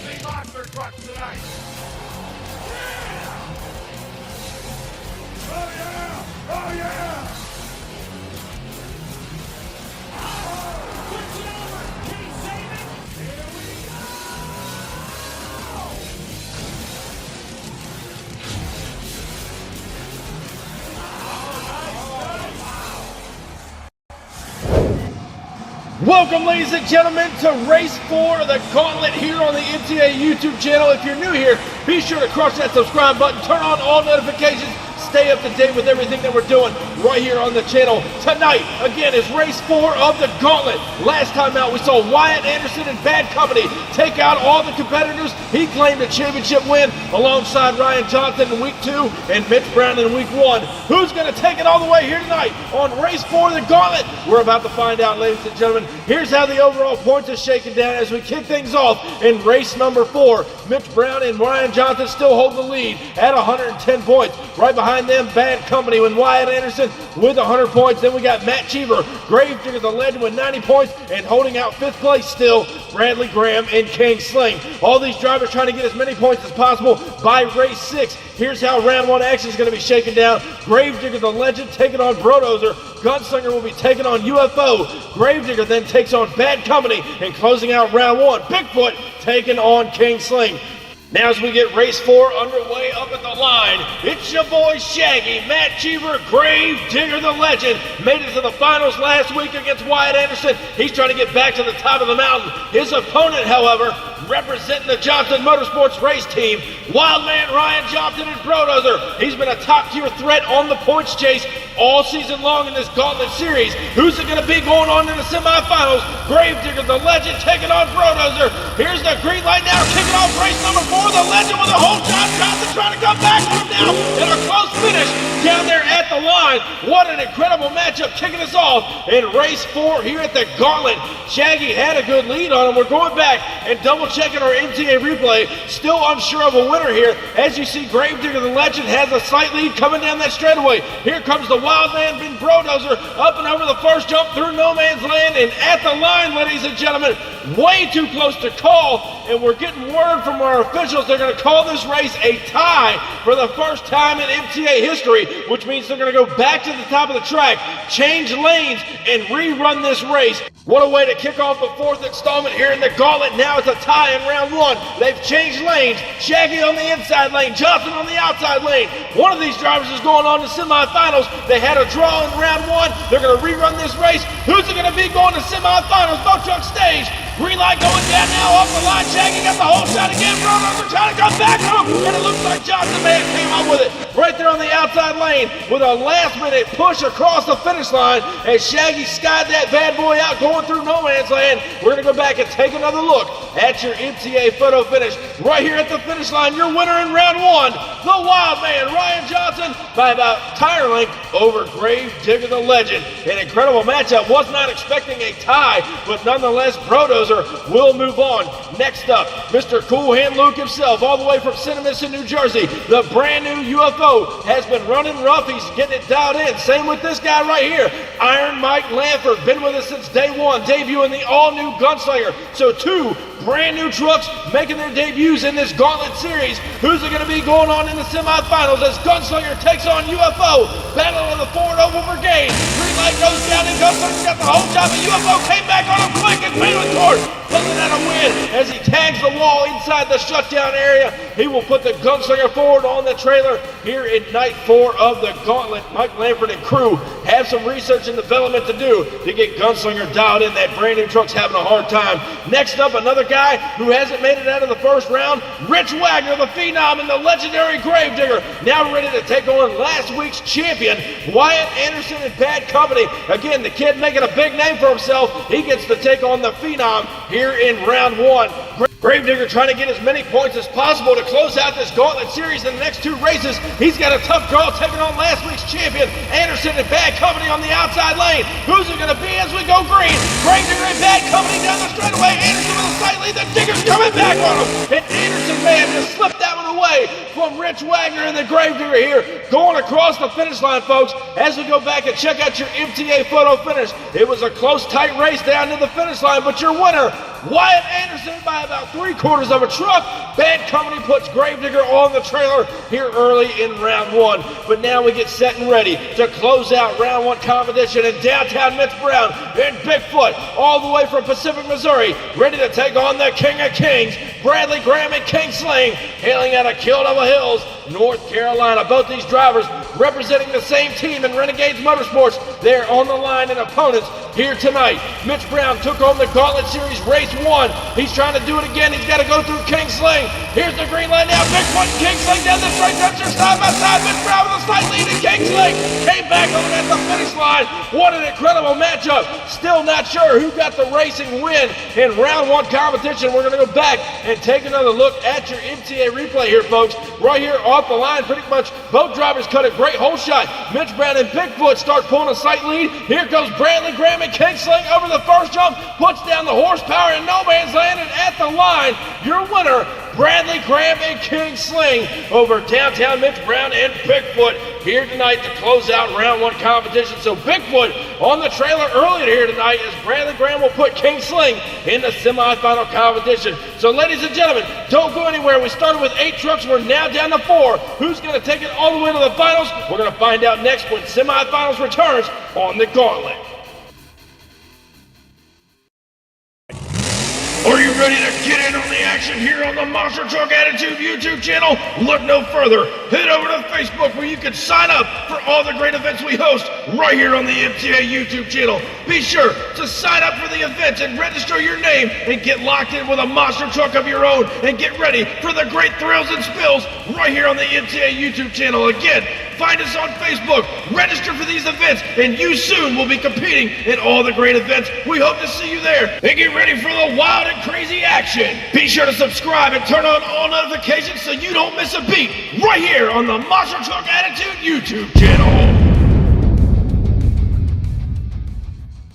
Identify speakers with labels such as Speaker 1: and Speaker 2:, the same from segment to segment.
Speaker 1: racing monster trucks tonight. Yeah! Oh yeah! Oh yeah!
Speaker 2: Switch it over. Can he save it?
Speaker 1: Here we go!
Speaker 3: Welcome, ladies and gentlemen, to Race 4 of the Gauntlet here on the MTA YouTube channel. If you're new here, be sure to crush that subscribe button, turn on all notifications, stay up to date with everything that we're doing right here on the channel. Tonight, again, is Race 4 of the Gauntlet. Last time out, we saw Wyatt Anderson and Bad Company take out all the competitors. He claimed a championship win alongside Ryan Johnson in Week 2 and Mitch Brown in Week 1. Who's going to take it all the way here tonight on Race 4 of the Gauntlet? We're about to find out, ladies and gentlemen. Here's how the overall points are shaken down as we kick things off in race number 4. Mitch Brown and Ryan Johnson still hold the lead at 110 points. Right behind them, Bad Company with Wyatt Anderson with 100 points. Then we got Matt Cheever, Gravedigger the Legend with 90 points, and holding out 5th place still, Bradley Graham and King Sling. All these drivers trying to get as many points as possible by race 6. Here's how round 1 action is going to be shaken down. Gravedigger the Legend taking on Brodozer. Gunslinger will be taking on UFO. Gravedigger then takes on Bad Company, and closing out round 1, Bigfoot taking on King Sling. Now as we get race 4 underway up at the line, it's your boy Shaggy, Matt Cheever, Gravedigger the Legend. Made it to the finals last week against Wyatt Anderson. He's trying to get back to the top of the mountain. His opponent, however, representing the Johnson Motorsports race team, Wildman Ryan Johnson and Brodozer. He's been a top-tier threat on the points chase all season long in this Gauntlet series. Who's it going to be going on in the semifinals? Gravedigger the Legend taking on Brodozer. Here's the green light now, kicking off race number 4. The Legend with a whole shot. Johnson trying to come back on him now in a close finish down there at the line. What an incredible matchup kicking us off in race 4 here at the Gauntlet. Shaggy had a good lead on him. We're going back and double checking our MTA replay. Still unsure of a winner here. As you see, Gravedigger the Legend has a slight lead coming down that straightaway. Here comes the Wildman Ben Brodozer up and over the first jump through no man's land, and at the line, ladies and gentlemen, way too close to call. And we're getting word from our officials they're going to call this race a tie for the first time in MTA history, which means they're going to go back to the top of the track, change lanes, and rerun this race. What a way to kick off the 4th installment here in the Gauntlet. Now it's a tie in round 1. They've changed lanes. Shaggy on the inside lane, Johnson on the outside lane. One of these drivers is going on to semifinals. They had a draw in round 1. They're going to rerun this race. Who's it going to be going to semifinals? Boat truck stage. Green light going down now off the line. Shaggy got the whole shot again. Brodozer trying to come back home, and it looks like Johnson may have came up with it right there on the outside lane with a last-minute push across the finish line as Shaggy skied that bad boy out going through no man's land. We're going to go back and take another look at your MTA photo finish. Right here at the finish line, your winner in round 1, the Wildman Ryan Johnson by about tire length over Gravedigger the Legend. An incredible matchup. Was not expecting a tie, but nonetheless, Brodozer will move on. Next up, Mr. Cool Hand Luke himself, all the way from Cinnamon, New Jersey. The brand new UFO has been running rough. He's getting it dialed in. Same with this guy right here, Iron Mike Lanford. Been with us since day 1, debuting the all-new Gunslinger. So 2 brand new trucks making their debuts in this Gauntlet series. Who's it going to be going on in the semifinals as Gunslinger takes on UFO? Battle of the Ford Oval Brigade. Green light goes down and Gunslinger got the whole job, and UFO came back on him quick and made it toward. Looking at a win as he tags the wall inside the shutdown area. He will put the Gunslinger forward on the trailer here in night 4 of the Gauntlet. Mike Lanford and crew have some research and development to do to get Gunslinger dialed in. That brand new truck's having a hard time. Next up, another guy who hasn't made it out of the first round, Rich Wagner, the Phenom and the legendary Gravedigger, now ready to take on last week's champion, Wyatt Anderson and Bad Company. Again, the kid making a big name for himself. He gets to take on the Phenom here in round 1. Gravedigger trying to get as many points as possible to close out this Gauntlet series in the next 2 races. He's got a tough draw taking on last week's champion, Anderson and Bad Company on the outside lane. Who's it going to be as we go green? Gravedigger and Bad Company down the straightaway. Anderson with a slight lead. The Digger's coming back on him. And Anderson, man, just slipped that one away from Rich Wagner and the Gravedigger here. Going across the finish line, folks, as we go back and check out your MTA photo finish. It was a close, tight race down to the finish line, but your winner, Wyatt Anderson by about 3/4 of a truck. Bad Company puts Gravedigger on the trailer here early in round one. But now we get set and ready to close out round one competition in downtown Mitch Brown and Bigfoot, all the way from Pacific, Missouri, ready to take on the King of Kings, Bradley Graham and King Sling, hailing out of Kill Devil Hills, North Carolina. Both these drivers representing the same team in Renegades Motorsports. They're on the line and opponents here tonight. Mitch Brown took home the Gauntlet Series Race 1. He's trying to do it again. He's got to go through King Sling. Here's the green light now. Bigfoot and King Sling down the straight stretch. They're side by side. Mitch Brown with a slight lead, and King Sling came back over at the finish line. What an incredible matchup. Still not sure who got the racing win in round one competition. We're going to go back and take another look at your MTA replay here, folks. Right here off the line, pretty much both drivers cut a great hole shot. Mitch Brown and Bigfoot start pulling a slight lead. Here goes Bradley Graham and King Sling over the first jump, puts down the horsepower in no man's land, and at the line, your winner, Bradley Graham and King Sling over downtown Mitch Brown and Bigfoot here tonight to close out round one competition. So Bigfoot on the trailer earlier here tonight as Bradley Graham will put King Sling in the semifinal competition. So ladies and gentlemen, don't go anywhere. We started with 8 trucks. We're now down to 4. Who's going to take it all the way to the finals? We're going to find out next when semifinals returns on the Gauntlet. Are you ready to get in on the action here on the Monster Truck Attitude YouTube channel? Look no further. Head over to Facebook where you can sign up for all the great events we host right here on the MTA YouTube channel. Be sure to sign up for the events and register your name and get locked in with a monster truck of your own and get ready for the great thrills and spills right here on the MTA YouTube channel. Again, find us on Facebook, register for these events, and you soon will be competing in all the great events. We hope to see you there. And get ready for the wild and crazy action. Be sure to subscribe and turn on all notifications so you don't miss a beat right here on the Monster Truck Attitude YouTube channel.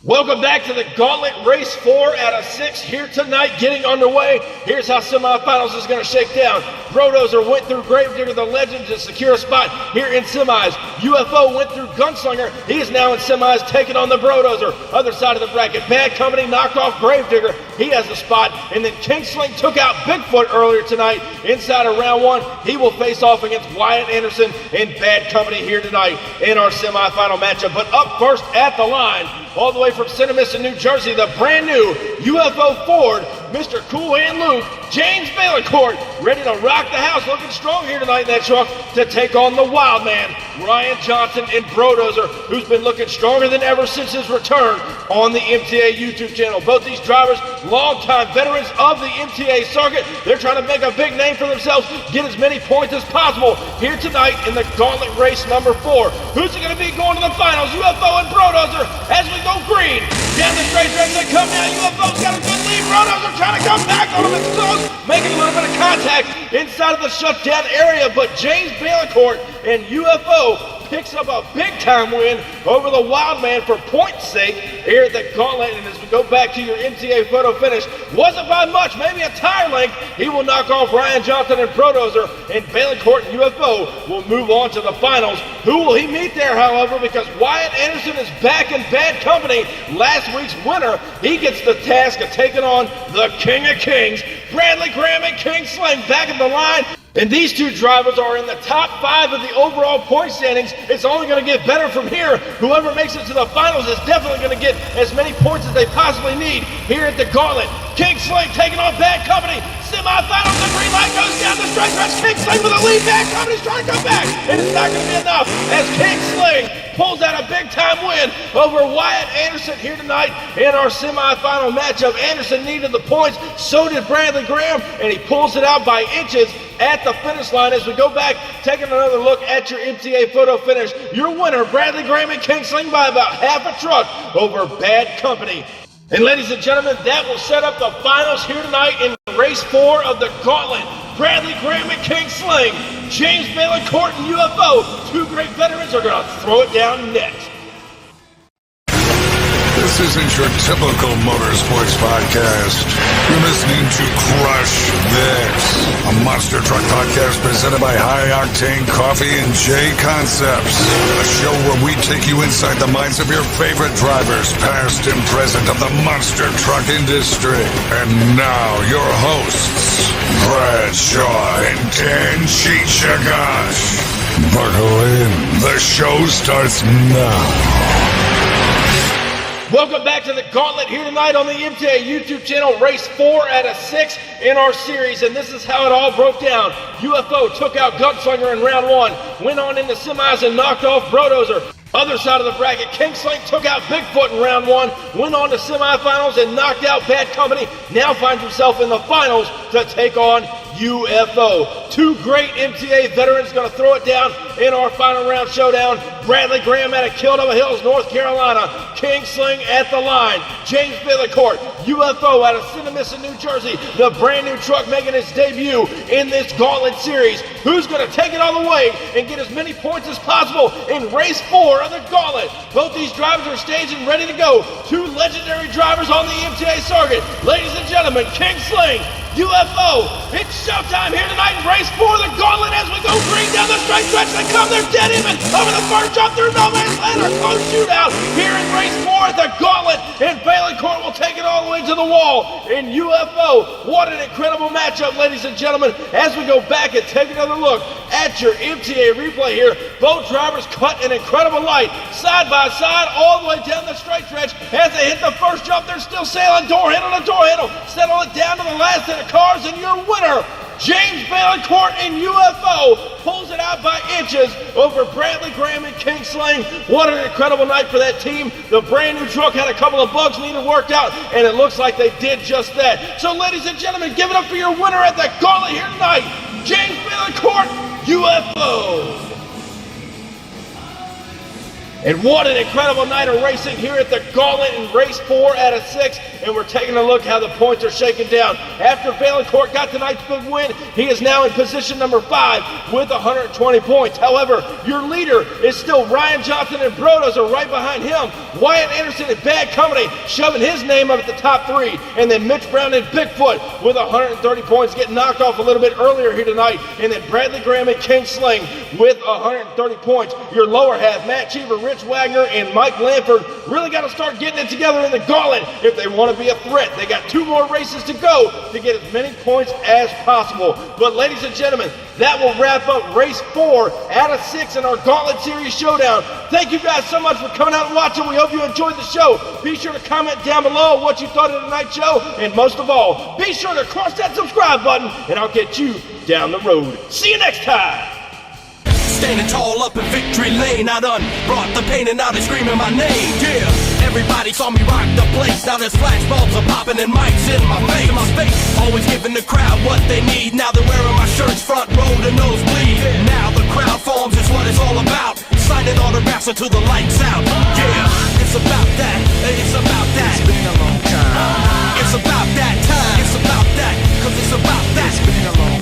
Speaker 3: Welcome back to the Gauntlet Race 4 out of 6 here tonight, getting underway. Here's how semifinals is going to shake down. Brodozer went through Gravedigger, the legend, to secure a spot here in semis. UFO went through Gunslinger. He is now in semis, taking on the Brodozer. Other side of the bracket, Bad Company knocked off Gravedigger. He has the spot. And then King Sling took out Bigfoot earlier tonight. Inside of round one, he will face off against Wyatt Anderson and Bad Company here tonight in our semifinal matchup. But up first at the line, all the way from Cinemiston, New Jersey, the brand new UFO Ford, Mr. Cool Hand Luke, James Baileycourt, ready to rock the house, looking strong here tonight in that truck to take on the wild man, Ryan Johnson and Brodozer, who's been looking stronger than ever since his return on the MTA YouTube channel. Both these drivers, longtime veterans of the MTA circuit. They're trying to make a big name for themselves, get as many points as possible here tonight in the Gauntlet Race number 4. Who's it going to be going to the finals? UFO and Brodozer as we go green. Down the straight stretch they come now. UFO's got a good lead. Brodozer trying to come back on him. It's close, making a little bit of contact inside of the shutdown area, but James Baileycourt and UFO picks up a big-time win over the wild man for points' sake here at the Gauntlet. And as we go back to your MTA photo finish, wasn't by much, maybe a tire length. He will knock off Ryan Johnson and Brodozer, and Baileycourt and UFO will move on to the finals. Who will he meet there, however, because Wyatt Anderson is back in Bad Company. Last week's winner, he gets the task of taking on the King of Kings, Bradley Graham and King Sling back in the line. And these two drivers are in the top 5 of the overall point standings. It's only going to get better from here. Whoever makes it to the finals is definitely going to get as many points as they possibly need here at the Gauntlet. King Sling taking on Bad Company. Semifinals, the green light goes down the straight stretch. King Sling with a lead. Bad Company's trying to come back. And it's not going to be enough as King Sling pulls out a big-time win over Wyatt Anderson here tonight in our semifinal matchup. Anderson needed the points, so did Bradley Graham, and he pulls it out by inches at the finish line. As we go back, taking another look at your MTA photo finish, your winner, Bradley Graham and King Sling, by about half a truck over Bad Company. And ladies and gentlemen, that will set up the finals here tonight in race 4 of the Gauntlet. Bradley Graham and King Sling, James Baileycourt and UFO, two great veterans, are going to throw it down next.
Speaker 4: This isn't your typical motorsports podcast. You're listening to Crush This, a Monster Truck Podcast presented by High Octane Coffee and J Concepts. A show where we take you inside the minds of your favorite drivers, past and present of the monster truck industry. And now, your hosts, Brad Shaw and Dan Chichagash. Buckle in. The show starts now.
Speaker 3: Welcome back to the Gauntlet here tonight on the MTA YouTube channel. Race 4 out of 6 in our series, and this is how it all broke down. UFO took out Gunslinger in round 1, went on into semis and knocked off Brodozer. Other side of the bracket, Kingsling took out Bigfoot in round 1, went on to semifinals and knocked out Bad Company. Now finds himself in the finals to take on UFO. Two great MTA veterans going to throw it down in our final round showdown. Bradley Graham out of Kildover Hills, North Carolina. Kingsling at the line. James Billicourt, UFO out of Cinnamon, New Jersey. The brand new truck making its debut in this Gauntlet series. Who's going to take it all the way and get as many points as possible in race 4 of the Gauntlet? Both these drivers are staged and ready to go. Two legendary drivers on the MTA circuit. Ladies and gentlemen, Kingsling, UFO, it's showtime here tonight in race 4 of the Gauntlet as we go green down the straight stretch. They come, they're dead even over the first jump through no man's land. A close shootout here in race 4 at the Gauntlet, and Billicourt will take it all the way to the wall in UFO. What an incredible matchup, ladies and gentlemen, as we go back and take another look at your MTA replay here. Both drivers cut an incredible light side by side all the way down the straight stretch. As they hit the first jump, they're still sailing door handle to door handle. Settle it down to the last set of cars, and your winner, James Billicourt in UFO, pulls it out by inches over Bradley Graham and Kingsling. What an incredible night for that team. The brand new truck had a couple of bugs needed worked out, and it looks like they did just that. So ladies and gentlemen, give it up for your winner at the Gauntlet here tonight, James Billicourt, UFO. And what an incredible night of racing here at the Gauntlet in race 4 out of 6. And we're taking a look how the points are shaken down. After Billicourt got tonight's big win, he is now in position number 5 with 120 points. However, your leader is still Ryan Johnson, and Brodozer right behind him. Wyatt Anderson and Bad Company shoving his name up at the top 3. And then Mitch Brown and Bigfoot with 130 points, getting knocked off a little bit earlier here tonight. And then Bradley Graham and Kingsling with 130 points. Your lower half, Matt Cheever, Rich Wagner, and Mike Lanford really got to start getting it together in the Gauntlet if they want to be a threat. They got 2 more races to go to get as many points as possible. But ladies and gentlemen, that will wrap up race 4 out of 6 in our Gauntlet Series Showdown. Thank you guys so much for coming out and watching. We hope you enjoyed the show. Be sure to comment down below what you thought of tonight's show. And most of all, be sure to crush that subscribe button, and I'll get you down the road. See you next time.
Speaker 2: Standing tall up in victory lane, I done brought the pain and now they screaming my name. Yeah, everybody saw me rock the place. Now there's flashbulbs are popping and mics in my face. Always giving the crowd what they need. Now they're wearing my shirts front row to nosebleed. Now the crowd forms is what it's all about. Signing autographs until the lights out. Yeah, it's about that. It's about that. It's been a long time. It's about that time. It's about that. 'Cause it's about that. It's been a long time.